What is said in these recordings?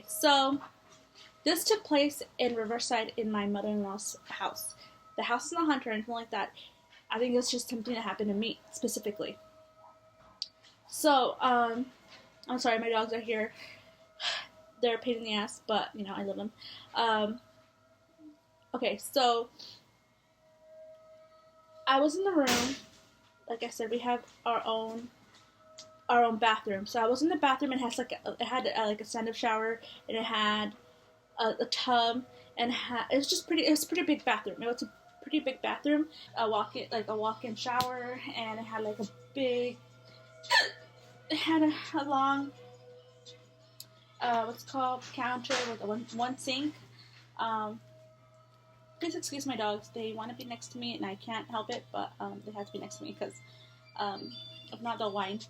So this took place in Riverside in my mother-in-law's house. The house is not haunted or anything like that. I think it's just something that happened to me specifically. So, I'm sorry, my dogs are here. They're a pain in the ass, but I love them. Okay, so I was in the room. Like I said, we have our own bathroom. So I was in the bathroom and it had like a stand-up shower, and it had a tub, and it was just pretty. It was a pretty big bathroom. It was a pretty big bathroom. A walk-in shower, and it had like a big. It had a long what's called counter with one sink. Please excuse my dogs. They want to be next to me, and I can't help it, but they have to be next to me because if not, they'll whine.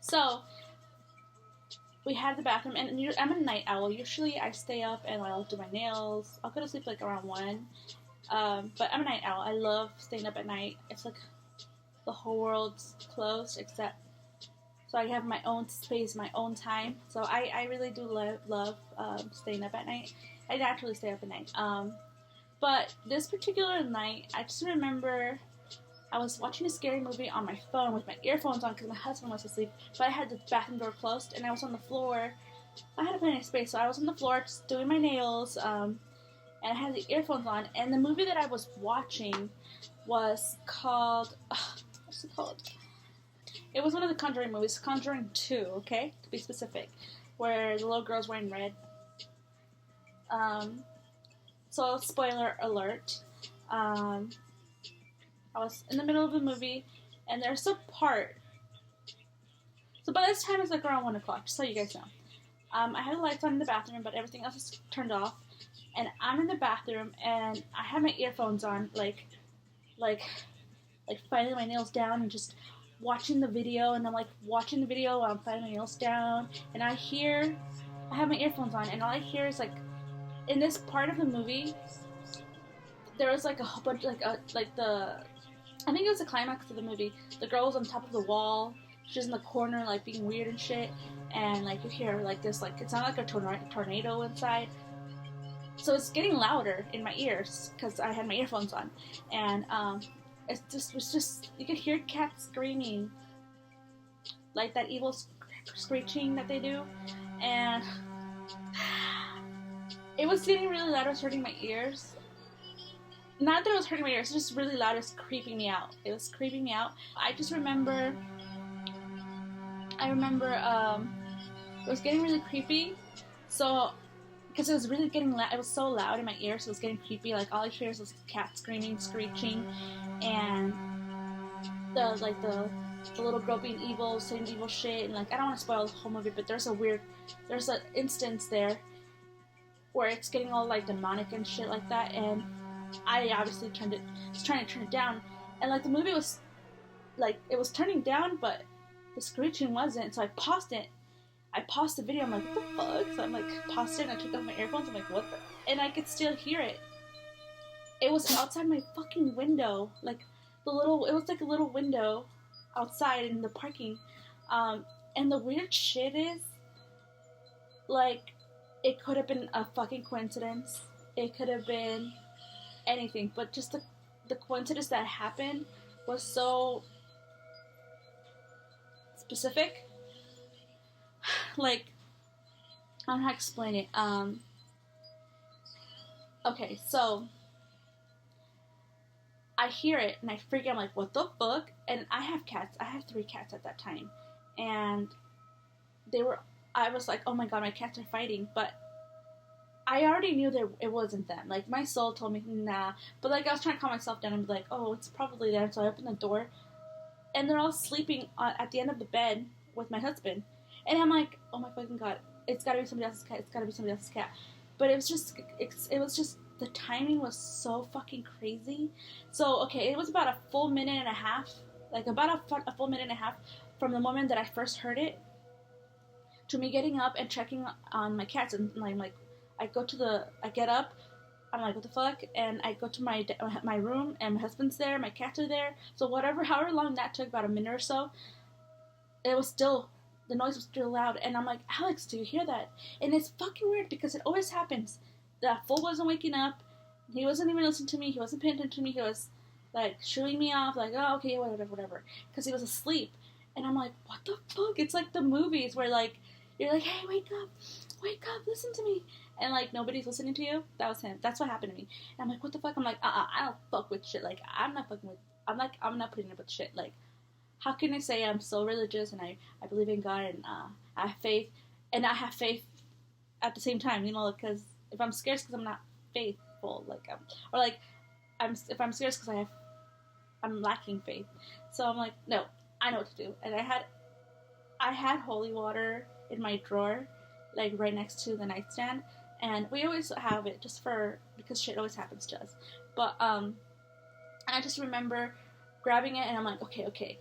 So we had the bathroom, and I'm a night owl. Usually, I stay up and I'll do my nails. I'll go to sleep like around 1. But I'm a night owl. I love staying up at night. It's like the whole world's closed except. So I have my own space, my own time. So I really do love staying up at night. I naturally stay up at night. But this particular night, I just remember I was watching a scary movie on my phone with my earphones on because my husband was asleep. But I had the bathroom door closed, and I was on the floor. I had plenty of space, so I was on the floor just doing my nails, and I had the earphones on. And the movie that I was watching was called... what's it called? It was one of the Conjuring movies, Conjuring 2, okay, to be specific, where the little girl's wearing red. So, spoiler alert. I was in the middle of the movie, and there's a part. So by this time, it's like around 1 o'clock, just so you guys know. I had the lights on in the bathroom, but everything else is turned off. And I'm in the bathroom, and I have my earphones on, like filing my nails down and just watching the video. And I'm like watching the video while I'm filing my nails down. And I have my earphones on, and all I hear is like, in this part of the movie, there was like a whole bunch, I think it was the climax of the movie. The girl was on top of the wall. She's in the corner, like being weird and shit. And like you hear like this, like it sounded like a tornado inside. So it's getting louder in my ears because I had my earphones on, and it was just you could hear cats screaming, like that evil screeching that they do, and it was getting really loud. It was hurting my ears. Not that it was hurting my ears, it was just really loud. It was creeping me out. It was creeping me out. I remember it was getting really creepy. So, because it was really getting loud, it was so loud in my ears, so it was getting creepy. Like, all I hear is this cat screaming, screeching, and the little girl being evil, saying evil shit, and like, I don't want to spoil the whole movie, but there's an instance there where it's getting all like demonic and shit like that, and I obviously was trying to turn it down, and like the movie was, like, it was turning down, but the screeching wasn't, so I paused it. I paused the video, I'm like, what the fuck? So I'm like, paused it, and I took off my earphones, I'm like, what the? And I could still hear it. It was outside my fucking window, like, it was like a little window outside in the parking, and the weird shit is, like, it could have been a fucking coincidence, it could have been anything, but just the coincidence that happened was so specific. Like, I don't know how to explain it. Okay, so I hear it and I freak out. I'm like, what the fuck? And I have cats. I have 3 cats at that time, and I was like, oh my god, my cats are fighting, but I already knew that it wasn't them. Like, my soul told me, nah. But, like, I was trying to calm myself down and be like, oh, it's probably them. So I opened the door, and they're all sleeping at the end of the bed with my husband. And I'm like, oh my fucking god, it's gotta be somebody else's cat. It's gotta be somebody else's cat. But it was just, the timing was so fucking crazy. So, okay, it was about a full minute and a half. Like, about a full minute and a half from the moment that I first heard it to me getting up and checking on my cats. And I'm like, I get up, I'm like, what the fuck? And I go to my room, and my husband's there, my cats are there. So however long that took, about a minute or so, it was still the noise was still loud, and I'm like, Alex, do you hear that? And it's fucking weird because it always happens. That fool wasn't waking up. He wasn't even listening to me. He wasn't paying attention to me. He was like shooing me off, like, oh, okay, whatever, because he was asleep. And I'm like, what the fuck? It's like the movies where like you're like, hey, wake up, listen to me, and like nobody's listening to you. That was him. That's what happened to me. And I'm like, what the fuck? I'm like, I don't fuck with shit. Like, I'm not fucking with. I'm not putting up with shit. Like, how can I say I'm so religious and I believe in God and I have faith, and I have faith at the same time, you know, because if I'm scared because I'm not faithful, like, or like, if I'm scared because I'm lacking faith. So I'm like, no, I know what to do. And I had holy water in my drawer, like right next to the nightstand, and we always have it just because shit always happens to us. But I just remember grabbing it, and I'm like, okay.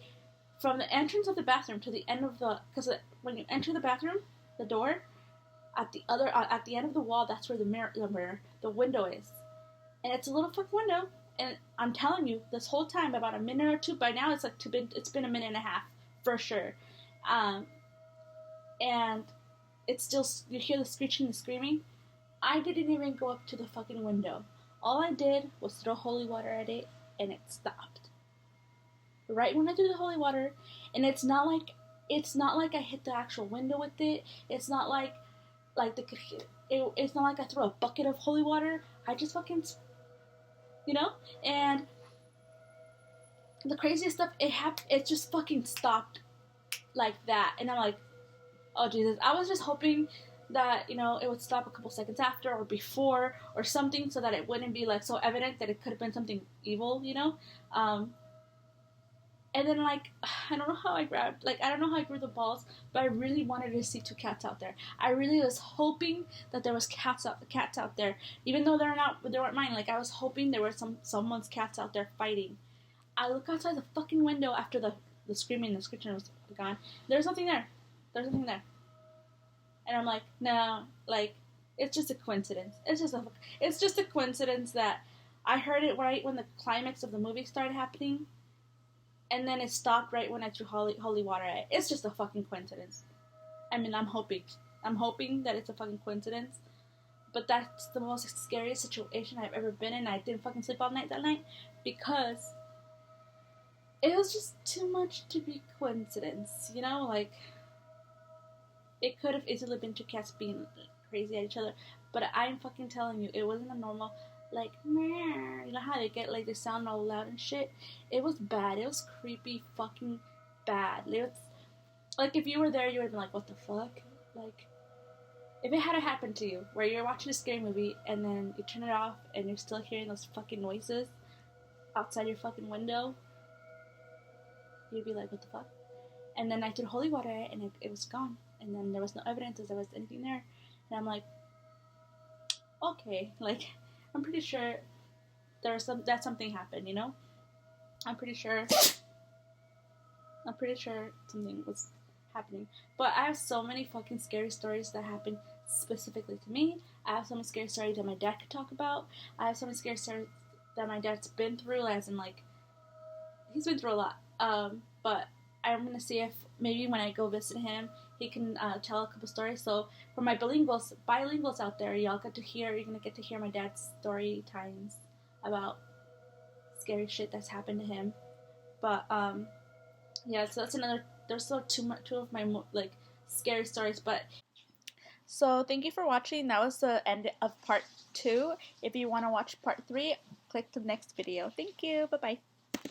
From the entrance of the bathroom to the end of because when you enter the bathroom, the door at the end of the wall, that's where the window is, and it's a little fucking window. And I'm telling you, this whole time, about a minute or two. By now, it's been a minute and a half for sure, and it's still, you hear the screeching and screaming. I didn't even go up to the fucking window. All I did was throw holy water at it, and it stopped. Right when I threw the holy water, and it's not like I hit the actual window with it. It's not like it's not like I threw a bucket of holy water. I just fucking, you know? And the craziest stuff, it just fucking stopped like that. And I'm like, oh Jesus, I was just hoping that, you know, it would stop a couple seconds after or before or something, so that it wouldn't be like so evident that it could have been something evil, you know? And then, like, I don't know how I grew the balls, but I really wanted to see two cats out there. I really was hoping that there was cats out there, even though they weren't mine. Like, I was hoping there were someone's cats out there fighting. I look outside the fucking window after the screaming, the screeching was gone. There's nothing there. And I'm like, no, like, it's just a coincidence. It's just a coincidence that I heard it right when the climax of the movie started happening, and then it stopped right when I threw holy water at it. It's just a fucking coincidence. I mean, I'm hoping that it's a fucking coincidence, but that's the most scariest situation I've ever been in. I didn't fucking sleep all night that night because it was just too much to be coincidence, you know? Like, it could have easily been two cats being crazy at each other, but I'm fucking telling you, it wasn't a normal, like, meh. You know how they get, like, they sound all loud and shit? It was bad. It was creepy fucking bad. It was, like, if you were there, you would have been like, what the fuck? Like, if it had happened to you, where you're watching a scary movie, and then you turn it off, and you're still hearing those fucking noises outside your fucking window, you'd be like, what the fuck? And then I threw holy water, and it was gone. And then there was no evidence that there was anything there. And I'm like, okay, like, I'm pretty sure that something happened, you know? I'm pretty sure something was happening. But I have so many fucking scary stories that happened specifically to me. I have so many scary stories that my dad could talk about. I have so many scary stories that my dad's been through, as in, like, he's been through a lot. But I'm gonna see if maybe when I go visit him, he can tell a couple stories. So for my bilinguals out there, you're gonna get to hear my dad's story times about scary shit that's happened to him. But yeah, so that's another. There's still two of my like scary stories. But so thank you for watching. That was the end of part 2. If you want to watch part 3, click the next video. Thank you. Bye bye.